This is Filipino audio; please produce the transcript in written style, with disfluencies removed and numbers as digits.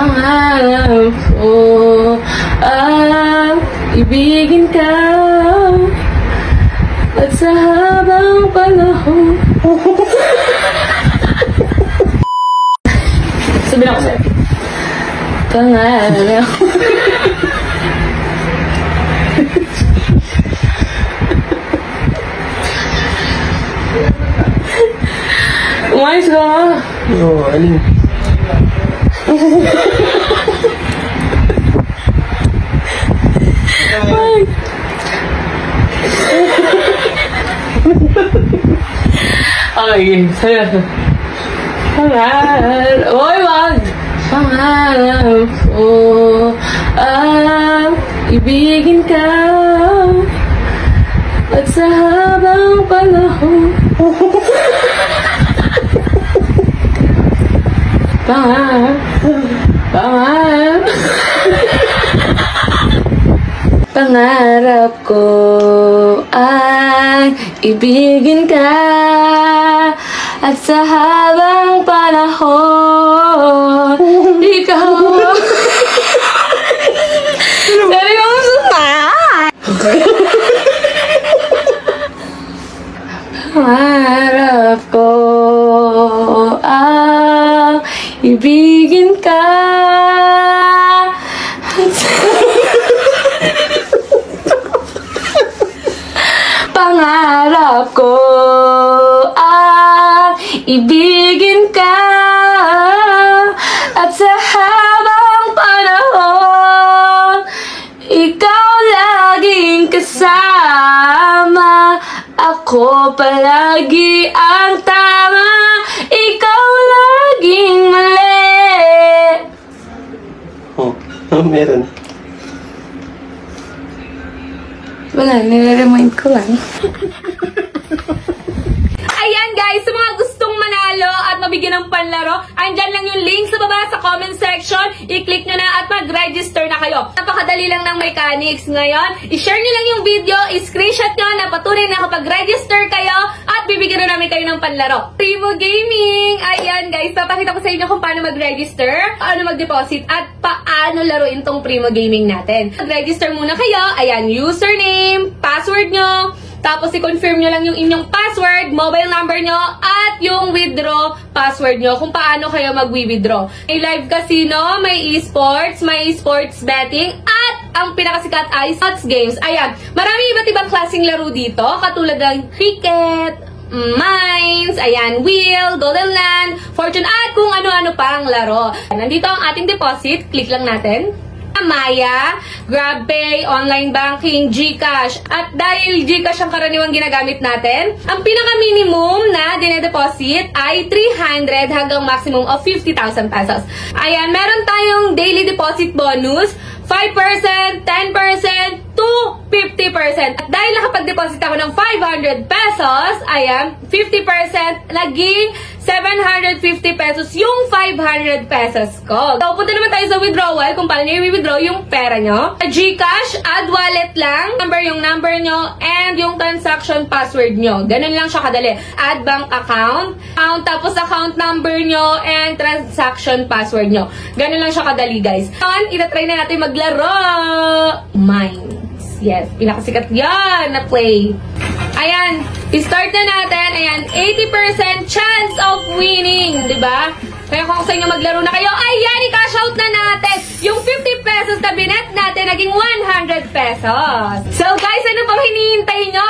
Pangarap ko ang ibigin ka at sa habang panahon. Sabihin ako sa'yo. Pangarap. Umayos ka nga. Oo, aling. Okay, sa'yo. Pangarap. Oy, wag! Pangarap ko ang ibigin ka at sa habang panahon. Pangarap. Pangarap ko ang ibigin ka at sa habang panahon ikaw. Sabi ko susay. Pangarap ko ang ibigin ka at pangarap ko ang ibigin ka at sa habang panahon ikaw laging kasama, ako palagi ang tama, ikaw laging mali. Oh, meron. Wala, nire-remind ko lang. Ayan guys, sa mga gustong manalo at mabigyan ng panlaro, andyan lang yung link sa baba sa comment section. I-click nyo na at mag-register na kayo. Napakadali lang ng mechanics. Ngayon, i-share nyo lang yung video, i-screenshot nyo na patunay na kapag register kayo at bibigyan na namin kayo ng panlaro. Primo Gaming! Ayan guys, papakita ko sa inyo kung paano mag-register, paano mag-deposit, at paano laruin tong Primo Gaming natin. Mag-register muna kayo. Ayan, username, password nyo, tapos i-confirm nyo lang yung inyong password, mobile number nyo, at yung withdraw password nyo kung paano kayo mag-withdraw. May live casino, may esports, may sports betting, at ang pinakasikat ay slots games. Ayan, marami iba't ibang klaseng laro dito, katulad ng cricket, mines, ayan, wheel, golden land, fortune, at kung ano-ano pang laro. Nandito ang ating deposit, click lang natin. Maya, GrabPay, online banking, GCash. At dahil GCash ang karaniwang ginagamit natin, ang pinaka-minimum na dinedeposit ay 300 hanggang maximum of 50,000 pesos. Ayan, meron tayong daily deposit bonus, 5%, 10%, to 50%. At dahil nakapag-deposit ako ng 500 pesos, ayan, 50%, naging 750 pesos yung 500 pesos ko. So, punta naman tayo sa withdrawal kung paano nyo i-withdraw yung pera nyo. GCash, add wallet lang, yung number nyo, and yung transaction password nyo. Ganun lang siya kadali. Add bank account, tapos account number nyo, and transaction password nyo. Ganun lang siya kadali, guys. Ngayon, itatry na natin maglaro. Mines. Yes, pinakasikat yan na play. Ayan, i-start na natin. Ayan, 80% chance of winning, di ba? Kaya kung sa inyo maglaro na kayo, ayan, i-cash out na natin. Yung 50 pesos na binet natin, naging 100 pesos. So guys, ano pang hinihintay nyo?